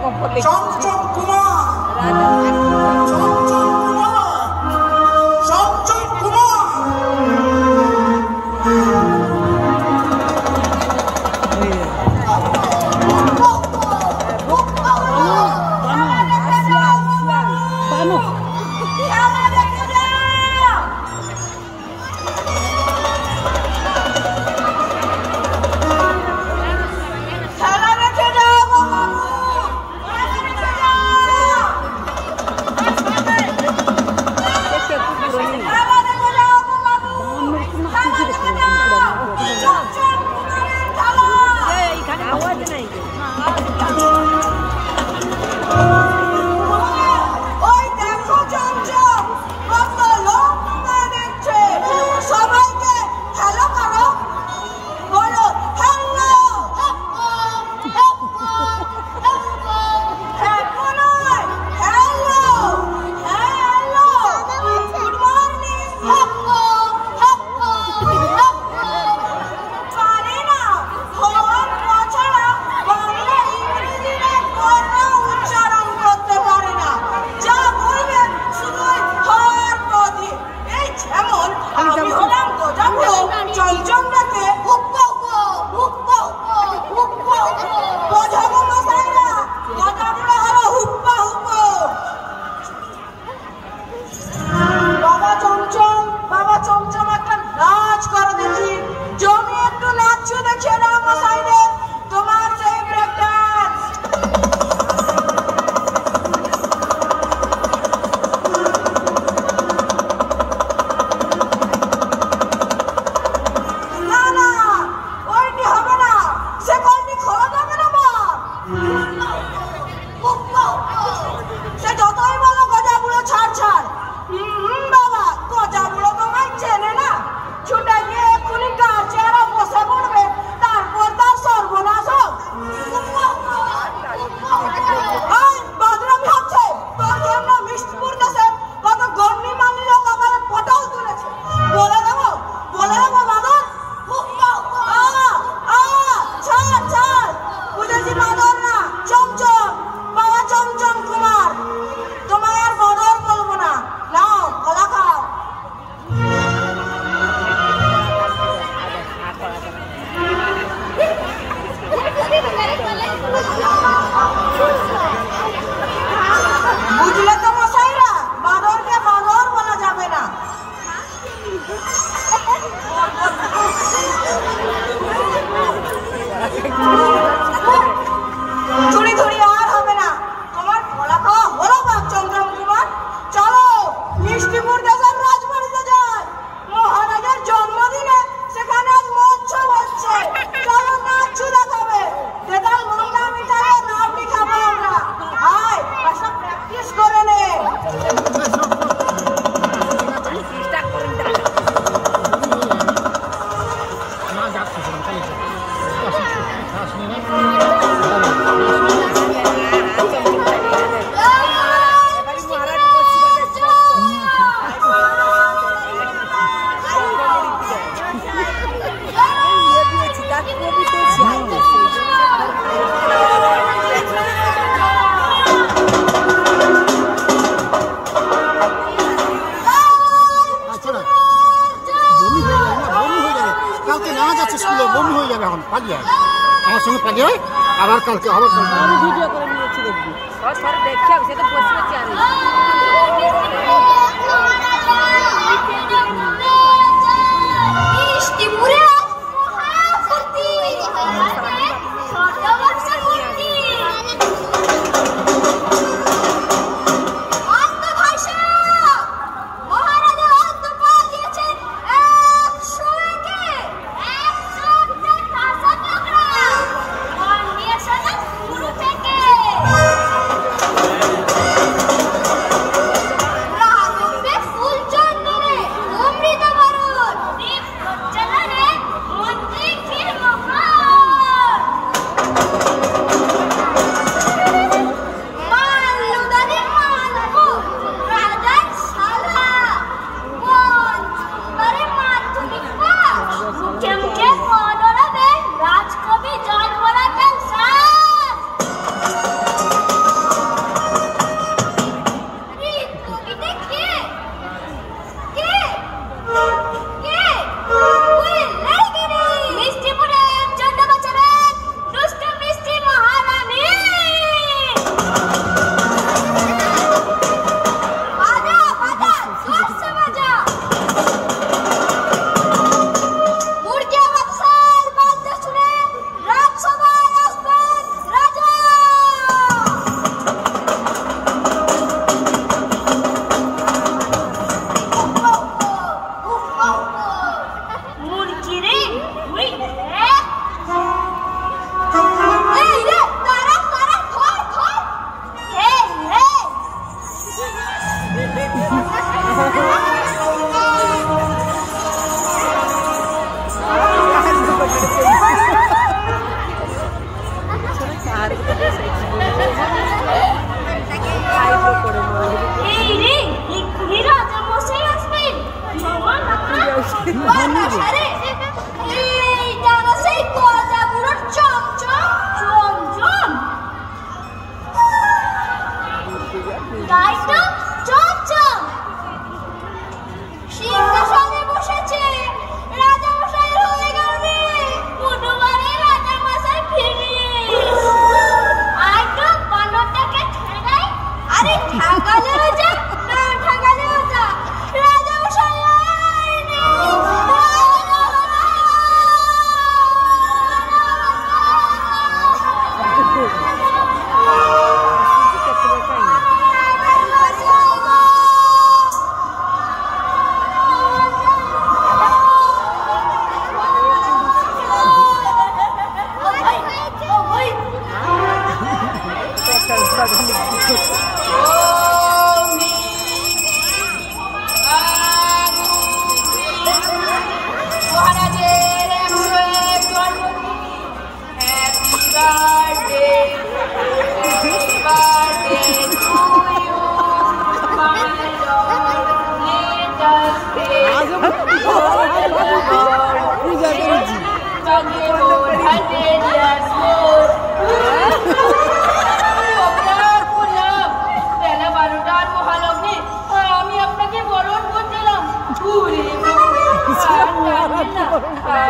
চমচম কুমার চমচম কুমার চমচম কুমার আমার সঙ্গে পালিয়ে আবার কালকে আমি ভিডিও করে নিয়েছি দেখবি সর দেখছি সে তো বসে আছে আর মিষ্টিপুরে মহামূর্তি সর্ববর্ষের মূর্তি থেকে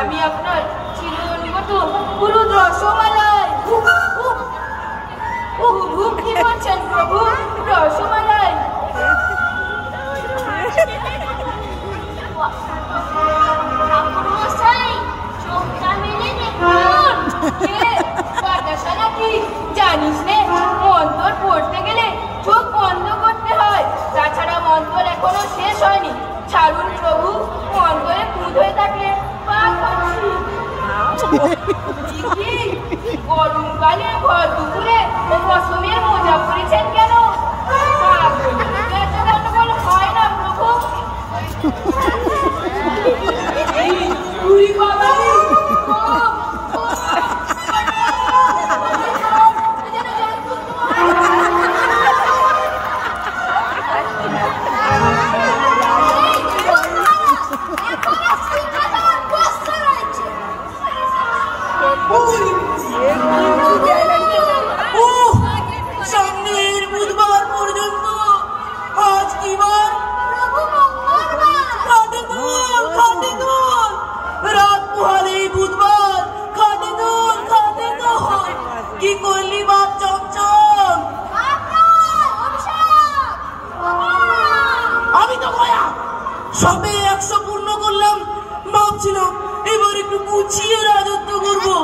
আমি আপনার চিরনিগত পুরো রসমালাই। কি বলছেন প্রভু? রসমালাই জানিস নে, মন্তর পড়তে গেলে চোখ বন্ধ করতে হয়, তাছাড়া মন্তর এখনো শেষ হয়নি। ছাড়ুন প্রভু, মন্তরে পুঁত হয়ে থাকলে গরমকালে ভর দুপুরে মৌসুমের মোজা পরেছেন কেন? হয় না প্রভু। সামনের বুধবার পর্যন্ত আজ কি বার? রাত পোহালেই বুধবার। খাটে দোল কি করলি বাপ চমচম? আমি তো গয়া সবে 100 পূর্ণ করলাম, ভাবছিলাম এবার একটু গুছিয়ে রাজত্ব করবো।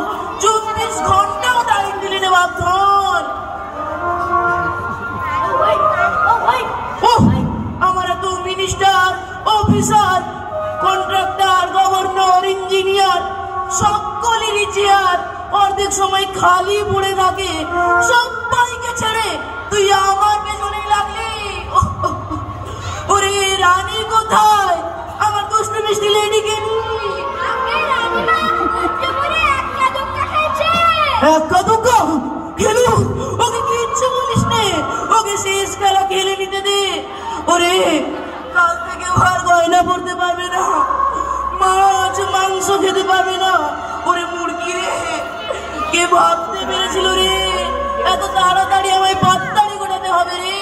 24 ঘন্টাও টাইম দিলি না বাপ ধন। আমার এত minister, officer, contractor, governor, engineer সকলেরই চেয়ার অর্ধেক সময় খালি পড়ে থাকে। সবাইকে ছেড়ে তুই আমার পেছনে লাগলি। ওরে রানী কোথায়? আমার দুষ্ট মিষ্টি লেডিকে একা দুঃখা খেলু। ওকে কি ইচ্ছে বলিস নে, ওকে শেষ খেলা খেলে নিতে দে। ওরে কাল থেকে আর গয়না পড়তে পারবে না, মাছ মাংস খেতে পারবে না। ওরে মুরগি রে, কে ভাবতে পেরেছিল রে এত তাড়াতাড়ি আমায় পাত্তারি গোটাতে হবে রে?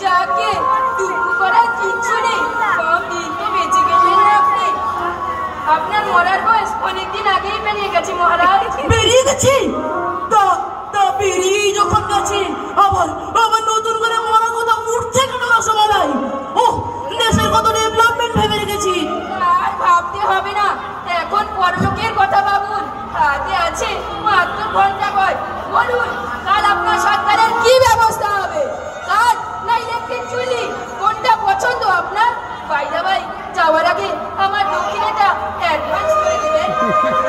যাকে দুঃখ করার কিচ্ছু নেই, কম দিন তো বেঁচে গেলেন আপনি। আপনার মরার বয়স অনেকদিন আগেই পেরিয়ে গেছে মহারাজ। বেরিয়ে গেছি? বেরিয়ে যখন গেছি আবার নতুন করে মরা কথা উঠছে কেন রসমালাই? ও দেশের কত ডেভেলপমেন্ট ভেবে রেখেছি। আর ভাবতে হবে না, এখন পরলোকের কথা ভাবুন। হাতে আছে মাত্র ঘন্টা কয়। বলুন কাল আপনার সরকারের কি ব্যবস্থা হবে? কাঠ না ইলেকট্রিক চুল্লি, কোনটা পছন্দ আপনার? বাইদা ভাই, যাওয়ার আগে আমার দক্ষিণেটা অ্যাডভান্স করে দেবেন।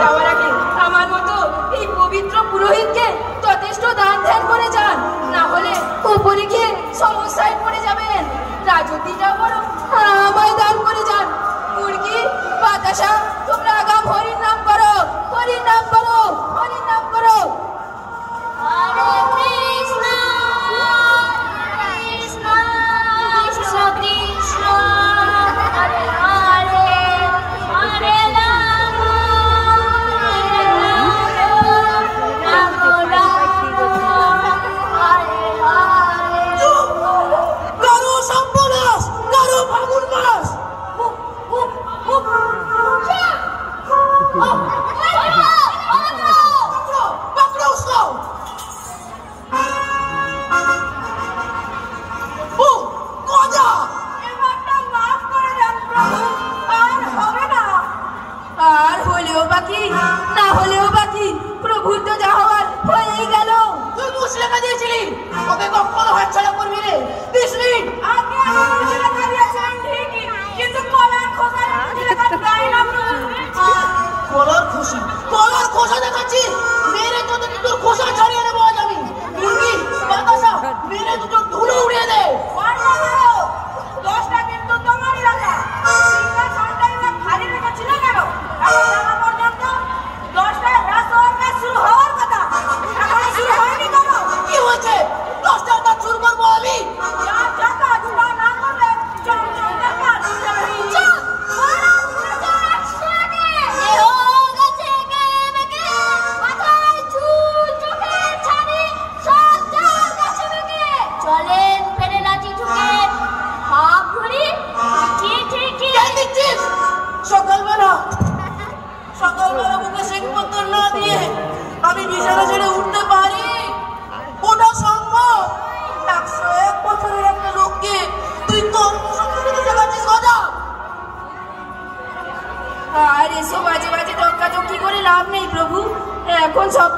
যাওয়ার আগে আমার মতো এই পবিত্র পুরোহিতকে যথেষ্ট দান ধ্যান করে যান, না হলে উপরে গিয়ে সমস্যায় পড়ে যাবেন। রাজনীতিটা বড় আমায় দান করে যান। মুরগি বাতাসা, তোমরা আগাম হরির নাম করো, হরির নাম করো, হরির নাম করো। হরে কৃষ্ণ কৃষ্ণ কৃষ্ণ কৃষ্ণ, হরে হরে হরে রাম হরে রাম হরে হরে। কারো সর্বনাশ, কারো ফাগুন মাস। আর হলেও বাকি, না হলেও বাকি, প্রভুর তো যা হওয়ার হয়েই গেল। তুই মুসলেখা দিয়েছিলি, ওকে কখনো হাতছাড়া করবি রে? 20 মিনিট আগে আমার মুসলেখা দিয়েছিলেন ঠিকই, কিন্তু কলার খোসার মুসলেখা দেয় না প্রভু। কলার খোসা দেখাচ্ছিস? মেরে তোর খোসা ছাড়িয়ে নেবো আজ আমি। মুরগি বাতাসা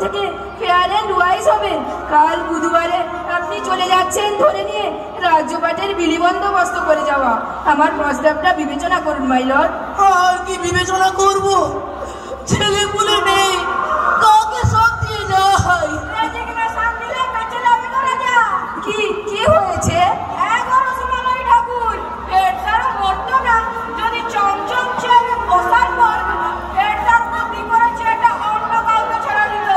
থেকে ফেয়ার অ্যান্ড ওয়াইজ হবেন। কাল বুধবারে আপনি চলে যাচ্ছেন ধরে নিয়ে রাজ্যপাটের বিলি বন্দোবস্ত করে যাওয়া। আমার প্রস্তাবটা বিবেচনা করুন মাই লর্ড। আর কি বিবেচনা করব? ছেলে পুলে নেই, কাকে সব দিয়ে যাই? কি কি হয়েছে? ঠাকুর পেট তারা মরতো না যদি চমচম ছেড়ে বসার পর পেট তার তো কি করেছে এটা অন্য কাউকে ছেড়ে দিল।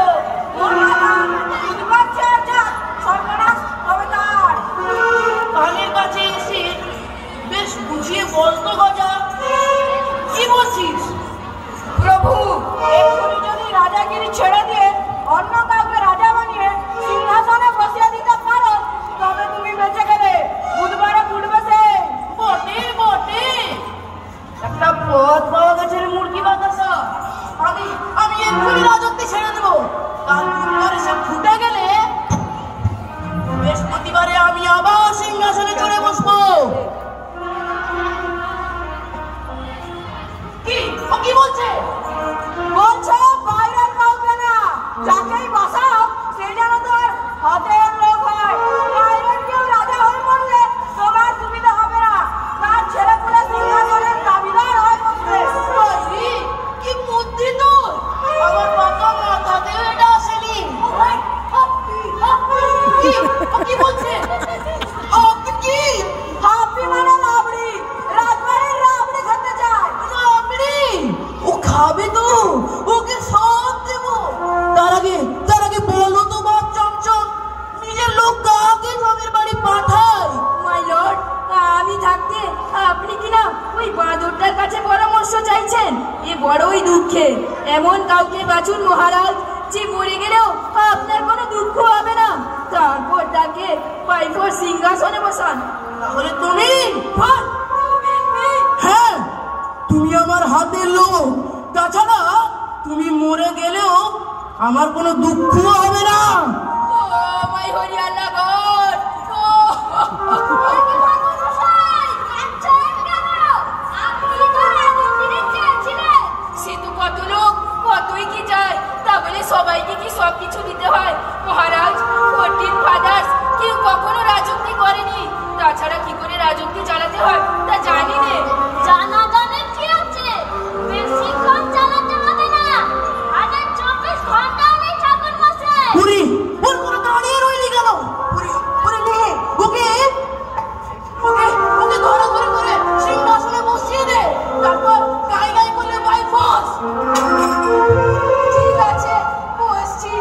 কানের কাছে এসে বেশ বুঝিয়ে বলতো গজা, কি বলছিস? প্রভু এক্ষুনি যদি রাজাগিরি ছেড়ে দিয়ে অন্য কাউকে রাজা বানিয়ে সিংহাসনে বসিয়ে দিতে পারো তবে তুমি বেঁচে গেলে বুধবারে ফুটবে সে। বটে বটে, একটা পথ পাওয়া গেছে মুরগি বাতাসা। আমি এক্ষুনি রাজত্বে ছেড়ে দেবো। কাল বুধবারে সে ফুটে গেলে বৃহস্পতিবারে আমি আবার সিংহাসনে চড়ে বসবো। কি ও কি বলছে? বলছে বাইরের কাউকে না, যাকেই বসাও সে যেন তোর হাতের লোক হয়। বাইরের কেউ রাজা হয়ে পড়লে তোমার সুবিধা হবে না, তার ছেলে পুলে সিংহাসনের দাবিদার হয়ে পড়বে। কি বুদ্ধি তোর! আমার বাবা মাথাতেও এটা আসেনি। কি বলছে? কি হাপি মানে রাবড়ি, রাজবাড়ির রাবড়ি খেতে চায়। রাবড়ি ও খাবে তো, ওকে সব দেবো। তার আগে বলো তো বাপ চমচম, নিজের লোক কাকে সবের বাড়ি পাঠায়? মাই লর্ড আমি থাকতে আপনি কিনা ওই বাঁদরটার কাছে পরামর্শ চাইছেন? এ বড়ই দুঃখের। এমন কাউকে বাঁচুন মহারাজ যে মরে গেলেও আপনার কোনো দুঃখ হবে না। তারপর তাকে পাইফোর সিংহাসনে বসান। তাহলে তুমি? হ্যাঁ, তুমি আমার হাতের লোক। তাছাড়া তুমি মরে গেলেও আমার কোনো দুঃখ হবে না। ও মাই হরিয়াল্লা গড, সে তো কত লোক কতই কি যায়, তা বলে সবাইকে কি সবকিছু দিতে হয়? মহারাজ 14 ফাদার্স কেউ কখনো রাজত্ব করেনি, তাছাড়া কি করে রাজত্ব চালাতে হয় তা জানি নে। জানা জানে কি আছে, বেশিক্ষণ চালাতে হবে না, আজ 24 ঘন্টা নেই ঠাকুর মশাই। পুরি ওর কোনো দাঁড়িয়ে রইলি কেন? পুরি নে ওকে ধরে করে সিংহাসনে বসিয়ে দে, তারপর গাই করলে বাই ফোর্স। ঠিক আছে বসছি,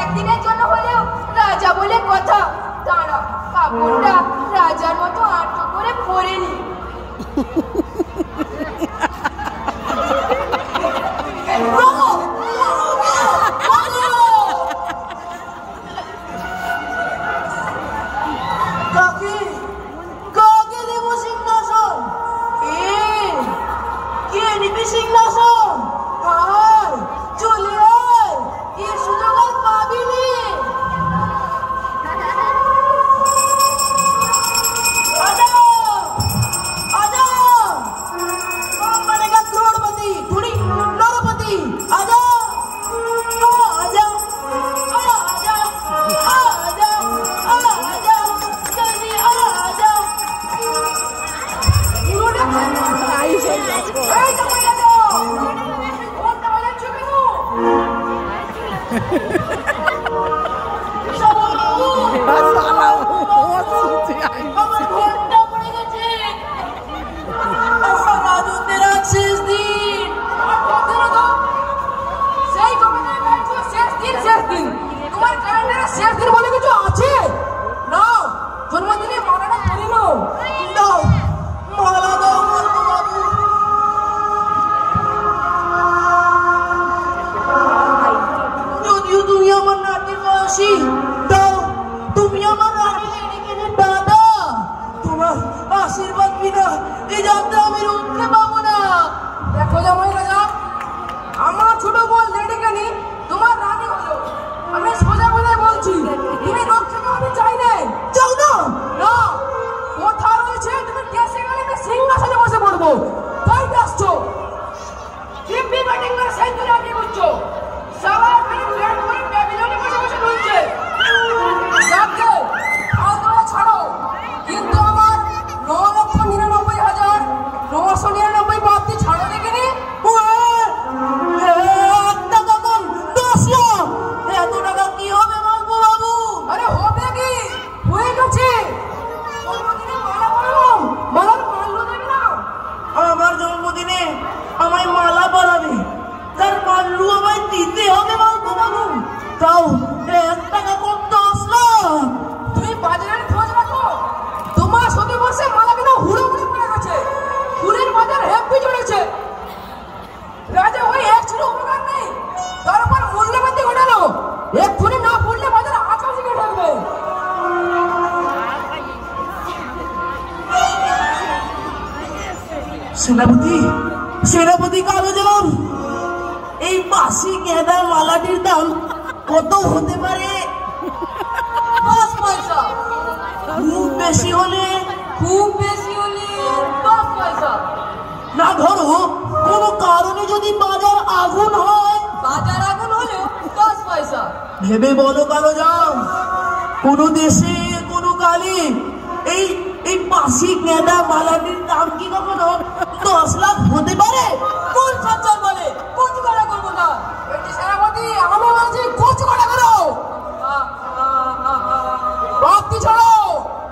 একদিনের জন্য হলেও রাজা বলে কথা। দাঁড়া কাপড়টা রাজার মতো আটক করে পরে নি। কাকে দেব সিংহাসন? কে নিবি সিংহাসন? আয় চলে আয়, এ সুযোগ আর পাবি নি। আজা আজা কম বনেগা करोड़पति, थोड़ी करोड़पति। आजा आजा आजा आजा आजा जल्दी आजा। আমার ঘন্টা পড়ে গেছে, আমার রাজত্বের আজ শেষ দিন। সেই কবিতায় শেষ দিন, তোমার ক্যালেন্ডারে শেষ দিন বলে কিছু আছে? না, জন্মদিনে মালাটা পরে নাও। দাও মালা দাও বলবো বাবু। যদিও তুমি আমার নাতির বয়সী, দাও তুমি আমার রানী লেডিকেনের দাদা। তোমার আশীর্বাদ বিনা এই যাত্রা আমি রুখতে পাবো না। দেখো জামাই রাজা, আমার ছোট বোন লেডিকেনি তোমার রানী হলো। আমি সোজা কথায় বলছি, তুমি রক্ষা আমি চাই না। চাও না? না, কথা রয়েছে তুমি দেশে গেলে আমি সিংহাসনে বসে পড়বো, তাই আসছো। টিভি ব্যাটিং করে সেঞ্চুরি আগে করছো, সবার ব্যাট করে সেনাপতি, সেনাপতি কালোজাম, এই বাসি গেঁদার মালাটির দাম কত হতে পারে? 10 পয়সা। খুব বেশি হলে? খুব বেশি হলে 10 পয়সা। না ধরো কোনো কারণে যদি বাজার আগুন হয়? বাজার আগুন হলেও 10 পয়সা। ভেবে বলো কালোজাম, কোনো দেশে কোনো কালে এই এই বাসি গেঁদা মালাটির দাম কি কখনো 10 লাখ হতে পারে? কোন সজ্জন বলে কচু করা করবো না? এটি সেনাপতি, আমার বলছি কচু করা করো। ভক্তি ছড়ো,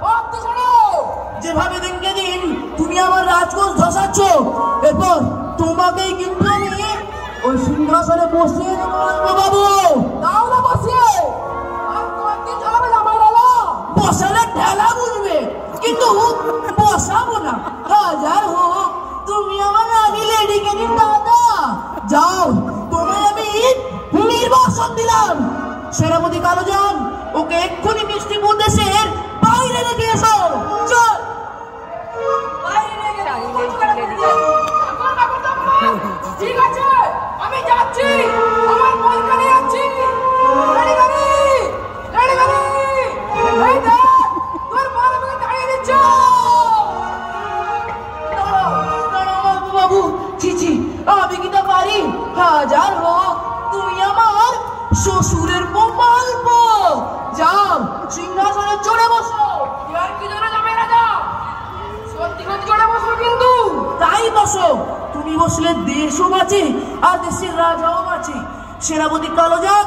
ভক্তি ছড়ো। যেভাবে দিনকে দিন তুমি আমার রাজকোষ ধসাচ্ছ, এরপর তোমাকেই কিন্তু আমি ওই সিংহাসনে বসিয়ে দেবো বাবু। দাও না বসিয়ে, আর কয়েকদিন চালাবে না আমার বাবা। বসালে ঠেলা বুঝবে, কিন্তু বসাবো না। হাজার হোক তুমি আমার রানী লেডিকে দিন দাদা। যাও, তোমায় আমি নির্বাসন দিলাম। সেনাপতি কালোজাম, ওকে এক্ষুনি মিষ্টিপুর দেশের বাইরে রেখে এসো। চল। ঠিক আছে, আমি যাচ্ছি, আমার বলখানে যাচ্ছি। রেডি গাড়ি, রেডি গাড়ি। এই দেখ, তোর বল আমাকে দাঁড়িয়ে দিচ্ছে। বাবু, ছি, আমি কি তা পারি? হাজার হোক তুমি আমার শ্বশুরের প্রকল্প। যাও, সিংহাসনে চড়ে বসো। এবার কি জন্য যাবে রাজা? সত্যি সত্যি চড়ে বসবো কিন্তু। তাই বসো, তুমি বসলে দেশও বাঁচে আর দেশের রাজাও বাঁচে। সেনাপতি কালোজাম,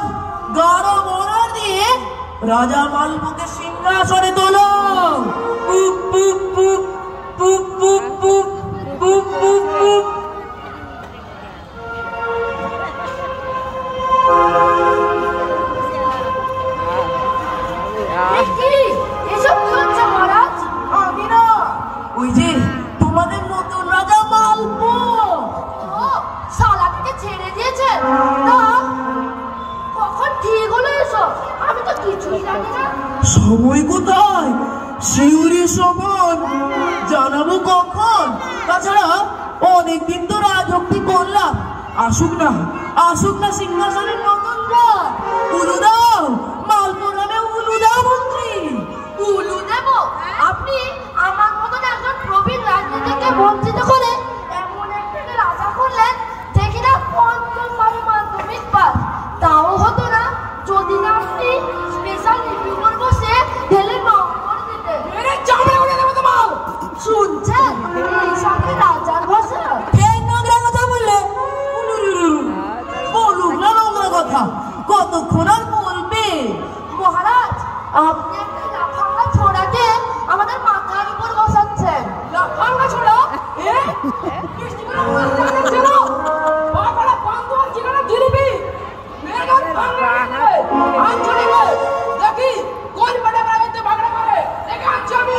গাঢ় মরার দিয়ে রাজা মালপুকে সিংহাসনে তোলো। পুপ পুপ পুপ পুপ পুপ পুপ পুপ পুপ পুপ। এসব কি হচ্ছে মহারাজ? আমি না, ওই যে তোমাদের নতুন রাজা মালপু। ও শালাকে ছেড়ে দিয়েছে? তা কখন ঠিক হলো এসব? আমি তো কিছুই জানি না। সময় কোথায়? শিউরি সমান জানাবো কখন? তাছাড়া অনেকদিন তো রাজভক্তি করলাম। আসুক না সিংহাসনের নতুন রাজ। উলু দাও, মালপুর নামে উলু দাও মন্ত্রী। উলু দেব? আপনি আমার মতন একজন প্রবীণ রাজনীতিকে বঞ্চিত করে এমন একটাকে রাজা করলেন যে কিনা পঞ্চম বারে মাধ্যমিক পাস। তাও হতো না যদি না আপনি স্পেশাল রিভিউর বসে ঢেলে নম্বর দিতেন। মেরে চামড়া উড়ে দেবো তোমার। শুনছেন এই সঙ্গে রাজার ভাষা? এই নোংরা কথা বললে? বলুক না নোংরা কথা, কতক্ষণ আর বলবে? মহারাজ, আপনি একটা লাফাঙ্গা ছোড়াকে আমাদের মাথার উপর বসাচ্ছেন। লাফাঙ্গা ছোড়া? মিষ্টি করে বলতে যাচ্ছে না। বাবারা পান্তোয়ার ঠিকানা দিলিবি। মেরে গান ভাঙা আঞ্চলিক দেখি কোন বড় বড় বাগড়া করে দেখে আনছি আমি।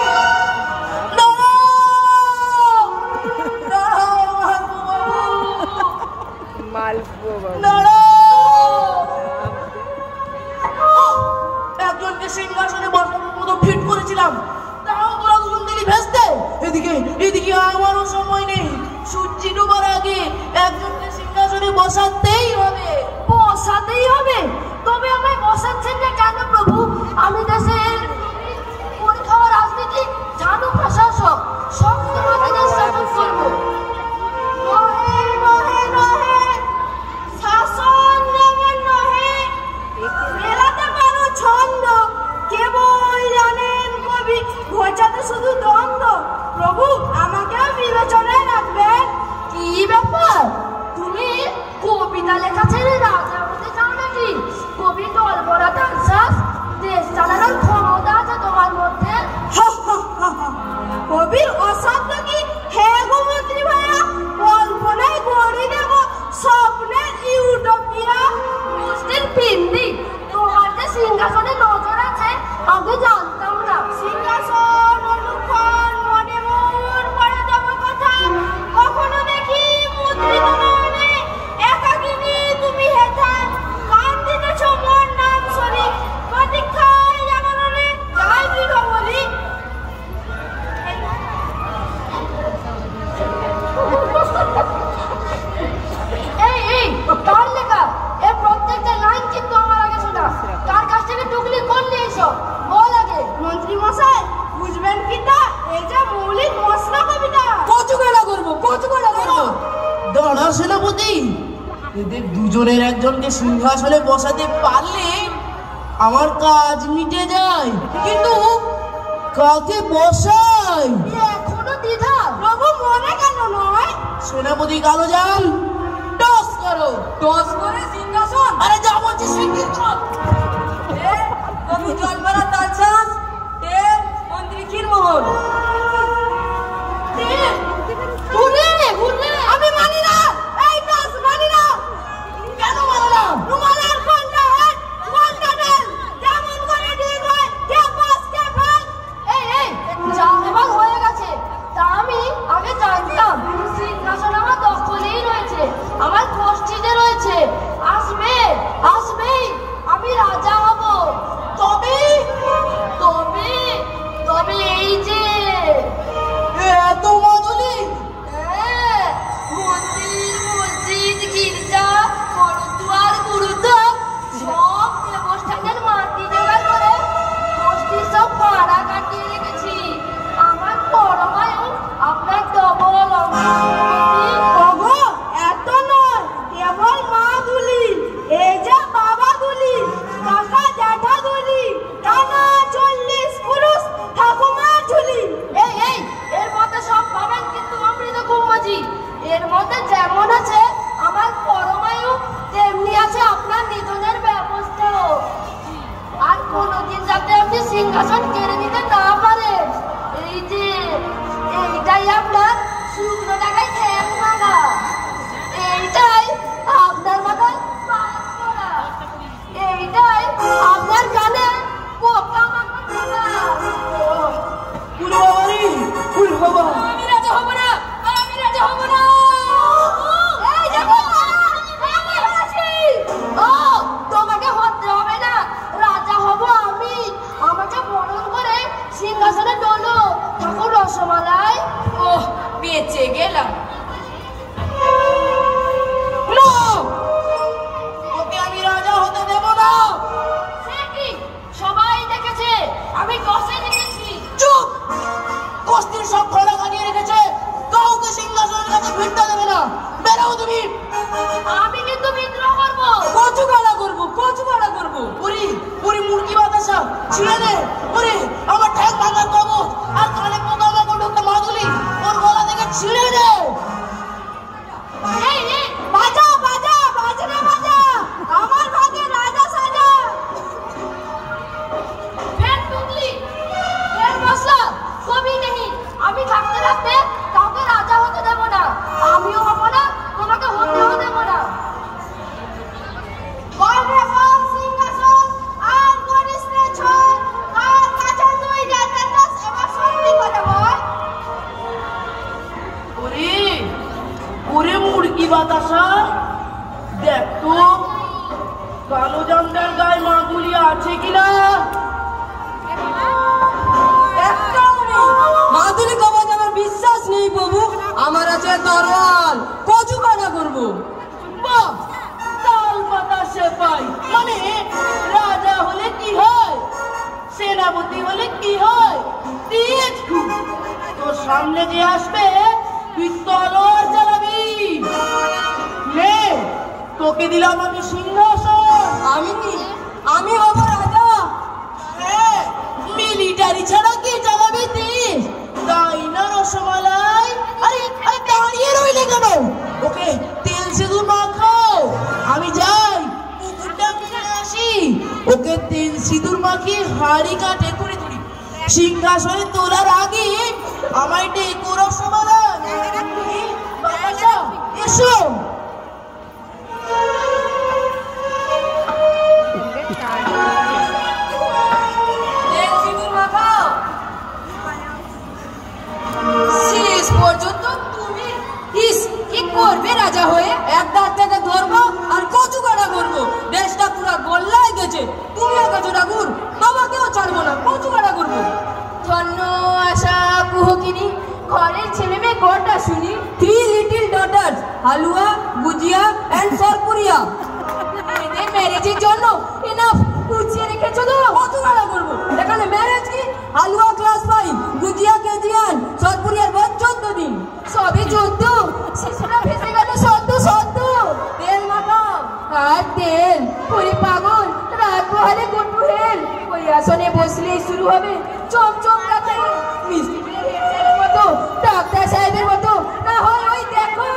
একজনকে সিংহাসনে বসানোর মতো ফিট করেছিলাম, তাও তোরা দুজন দিলি ভেস্তে। এদিকে আমারও সময় নেই। সূর্য ডুবার আগে একজনকে সিংহাসনে বসাতেই হবে। বসাতেই হবে? তবে আমায় বসাচ্ছেন না কেন প্রভু? আমি দেশের পরীক্ষা রাজনীতি ঝাড়ু প্রশাসক, শক্ত হাতে দেশ শাসন করবো। নহে নহে নহে, শাসন যেমন নহে, মেলাতে পারো ছন্দ, কেবল জানেন কবি ঘোচাতে শুধু দ্বন্দ্ব। প্রভু আমাকেও বিবেচনায় রাখবেন। কি ব্যাপার, তুমি কবিতা লেখা ছেড়ে রাজা হতে চাও নাকি? কবি দল ভরা শ্বাস, দেশ চালানোর ক্ষমতা বুঝবেন কি তা এই যে মৌলিক মশলা কবিতা কচু কাটা করবো। দাঁড়া সেনাপতি, এদের দুজনের একজনকে সিংহাসনে বসাতে পারলে আমার কাজ মিটে যায়, কিন্তু কাকে বসাই এখনো দ্বিধা। প্রভু মনে কেন নয়? সেনাপতি কালোজান, টস করো। টস করে সিংহাসন। আরে যা বলছি শিগগির কর। কবি জলপাড়া তালসাস মন্ত্রী ক্ষীরমোহন। আমি মানি না, এই টস মানি না। কেন মানো না? রুমালের কোনটা হাত কোনটা দেন, যেমন করে ঠিক হয় কে পাস কে ফেল। এই যা এবার হয়ে গেছে, তা আমি আগে জানতাম সিংহাসন আমার দখলেই রয়েছে, আমার গোষ্ঠীতে রয়েছে। আসবেই আমি রাজা হব। তবে এই যে এত মাদুলি, মন্দির মসজিদ গির্জা বড়দুয়ার গুরুদ্বার সব দেবস্থানের মাটি জোগাড় করে গোষ্ঠীর সব ভাড়া কাটিয়ে রেখেছি। আমার পরমায়ু আপনার ডবল এত নয়, কেবল মা দুলি, এই যে বাবা দুলি, কাকা জ্যাঠা দুলি, টানা 40 পুরুষ ঠাকুমার ঝুলি। এই এর মধ্যে সব পাবেন কিন্তু অমৃত কুম্ভজি। এর মধ্যে যেমন আছে আমার পরমায়ু, তেমনি আছে আপনার নিধনের ব্যবস্থাও। আর কোনোদিন যাতে আপনি সিংহাসন কেড়ে নিতে না পারেন। এই যে এইটাই আপনার শুকনো টাকায় ঠ্যাং ভাঙা, এইটাই আপনার মাথায় পাক পড়া, এইটাই আপনার কানে পোকা মাকড় ঢোকা। আমি রাজা হব না। এই দেখো, আমি আছি। ও, তোমাকে হতে হবে না, রাজা হব আমি। আমাকে বরণ করে সিংহাসনে তোলো, ঠাকুর রসমালাই। ওহ, বেঁচে গেলাম। ওকে আমি রাজা হতে দেব না। সে কি? সবাই দেখেছে, আমি দশে দেখেছি। চুপ! কষ্টের সব ঘোড়া কাটিয়ে রেখেছে, কাউকে সিংহাসনের কাছে ভিড়তে দেবে না। বেরাও তুমি। আমি কিন্তু বিদ্রোহ করবো। কচু কাটা করবো। পুরি মুরগি বাতাসা ছিঁড়ে দে। আমার ঠ্যাং ভাঙা কবচ আর কানে পোকা মাকড় ঢোকা মাদুলি ওর গলা থেকে ছিঁড়ে দে। এই বাজা, আমার ভাগে রাজা সাজা। ফের টুকলি, ফের মশলা, কবি নেই। আমি থাকতে কাউকে রাজা হতে দেব না, আমিও হব না, তোমাকে হতেও দেব না। সিংহাসন আর করিস রে ছোট, কার কাছে তুই যেতে চাস, এবার সত্যি কথা বল। ওরে মুরগি বাতাসা, দেখ তো কালো জামটার গায়ে মাদুলি আছে কিনা। মাদুলি কবচ আমার বিশ্বাস নেই প্রভু, আমার আছে তরোয়াল। কচু কাটা করবো। বাহ, তাল পাতা সেপাই, মানে রাজা হলে কি হয়, সেনাপতি হলে কি হয়, তেজ খুব। তোর সামনে যে আসবে তুই তলোয়ার চালাবি। নে, তোকে দিলাম আমি সিংহাসন। আমি হব রাজা। মিলিটারি ছাড়া কে চালাবে দেশ, তাই না রসমালাই? আরে দাঁড়িয়ে রইলে কেন? ওকে তেল সিঁদুর মাখাও। আমি যাই পুকুরটা ফিরে আসি, ওকে তেল সিঁদুর মাখিয়ে হাড়ি কাটে করে তুলি। সিংহাসনে তোলার আগে আমায় ডেকো রসমালাই। বাতাসা, এসো। শেষ পর্যন্ত তুমি কি করবে রাজা হয়ে? এক দাঁত থেকে ধরবো আর কচু কাটা করবো। দেশটা পুরো গোল্লায় গেছে, তুমিও গেছো ঠাকুর, তোমাকেও ছাড়বো না, কচু কাটা করবো। ধন্য আশা কুহকিনী, ঘরের ছেলে মেয়ে গড়টা শুনি। 3 little daughters, Halua, Gujiya and Sarpuria. এদের ম্যারেজের জন্য এনাফ গুছিয়ে রেখেছো তো? কচু কাটা করবো। এখানে ম্যারেজ কি, হালুয়া ক্লাস 5। হবে চমচম রাতে মিষ্টি মতো ডাক্তার সাহেবের মতো, না হয় ওই দেখো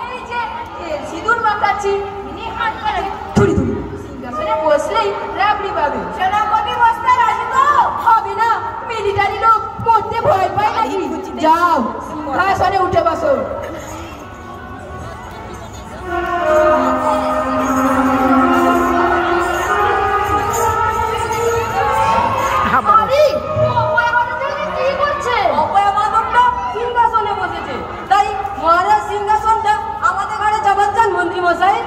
এই যে সিঁদুর মাখাচ্ছি সিংহাসনে বসলেই রাবড়ি পাবে। সেনাপতি বসতে রাজি তো হবে না, মিলিটারি লোক মরতে ভয় পায় নাকি? যাও সিংহাসনে উঠে বসো। সিংহাসনে বসেছে, তাই মহারাজ সিংহাসনটা আমাদের ঘরে জবাব চান মন্ত্রী মশাই।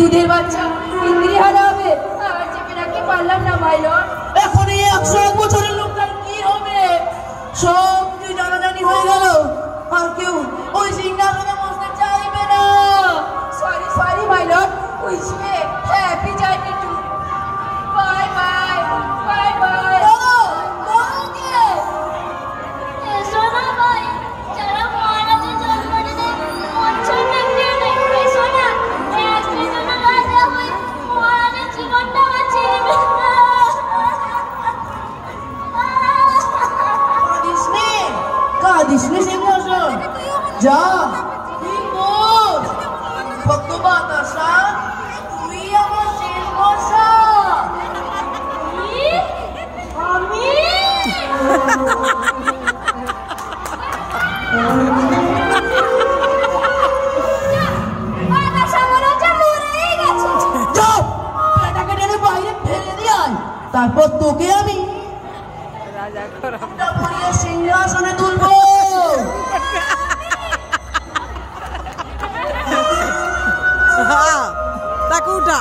দুধের বাচ্চা ইন্দ্রিহারা হবে, আর চেপে রাখতে পারলাম না মাইলর। এখন এই 101 বছরের লোকটার কি হবে? সব কিছু জানাজানি হয়ে গেল, আর কেউ ওই সিংহাসনে বসতে চাইবে না। Sorry মাইলর, wish May happy journey to. Bye bye bye bye. এসো না ভাই, যারা মহারাজের জন্মদিনে মঞ্চটা নিয়ে নেয়, এসো না, একদিন যেন রাজা হই, মহারাজের জীবনটা বাঁচিয়ে নেবে। কাঁদিস নে সিংহাসন, যা তুই বস, ভক্ত বাতাসা, তুই আমার শেষ ভরসা। আমি বাইরে ফেলে দিয়ে তারপর তোকে আমি সিংহাসনে তুলবো। তাকে উঠা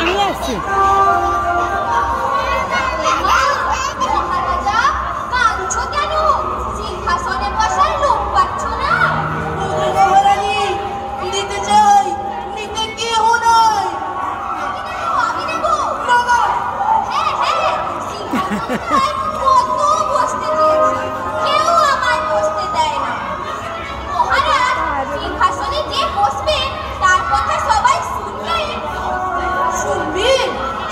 আমি আসছি। মহারাজা কাঁদছো কেন? সিংহাসনে বসার লোক পাচ্ছ না? নিতে চাই, নিতে কেউ নাই। আমি নেবো। হ্যাঁ সিংহাসনে কত বসতে চেয়েছি, কেউ আমায় বসতে দেয় না। মহারাজ সিংহাসনে যে বসবে তার কথা সবাই শুনবে।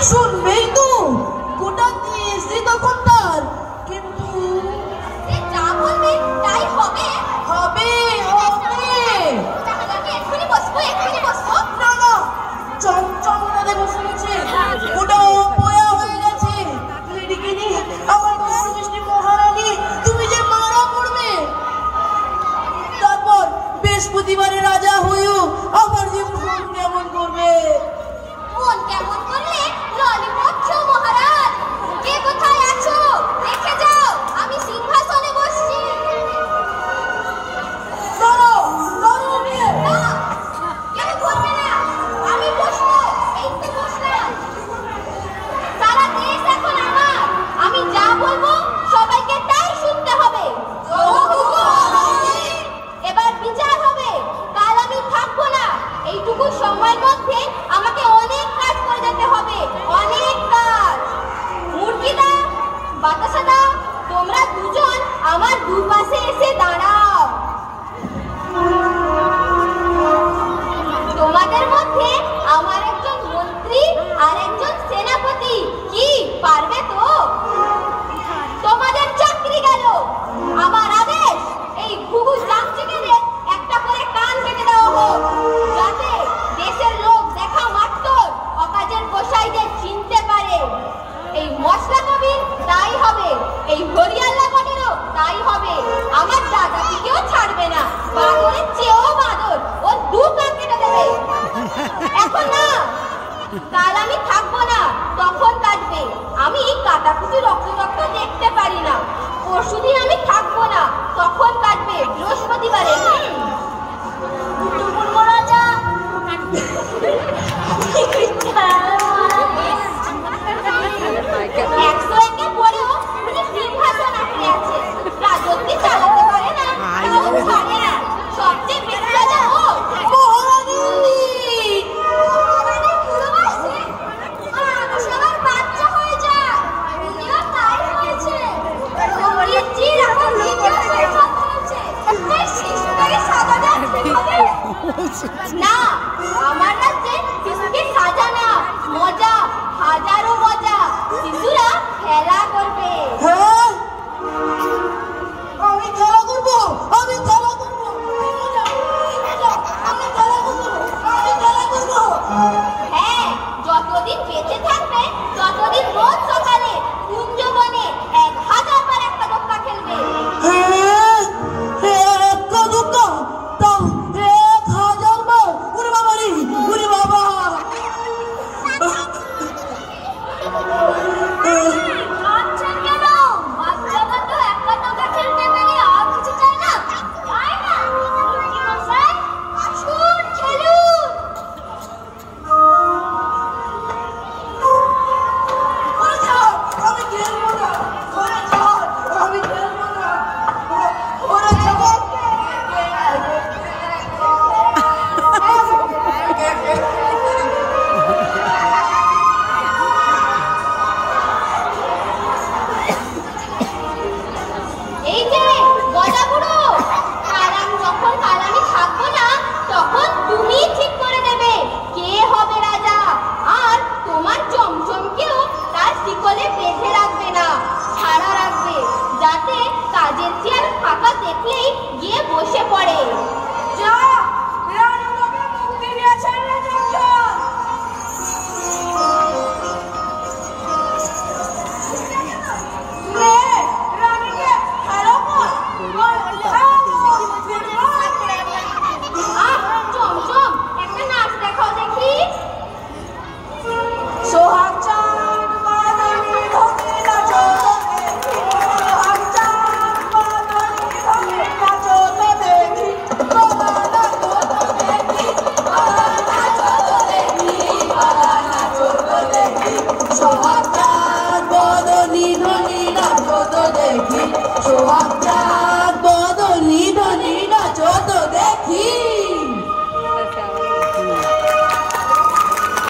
শুনবেই তো, গোটা দেশে তখন তার। কিন্তু সে যা বলবে তাই হবে। হবে তাহলে আমি এক্ষুনি বসবো। না চমচমটা দেখো শুনেছে, ওটা বয়া হয়ে গেছে। লেডিকে নিয়ে আমার গৌর মিষ্টি মহারানী, তুমি যে মারা পড়বে। তারপর বৃহস্পতিবারে রাজা হয়েও আমার যে মন কেমন করবে। মন কেমন করলে ললিপপ খেও মহারাজ। কে কোথায় আছো দেখে যাও, আমি সিংহাসনে বসছি। না, কেউ বলবে না, আমি বসবো। এই তো বসলাম। সারা দেশ এখন আমার, আমি যা বলবো সবাইকে তাই শুনতে হবে। এবার বিচার হবে, কারা না, আমার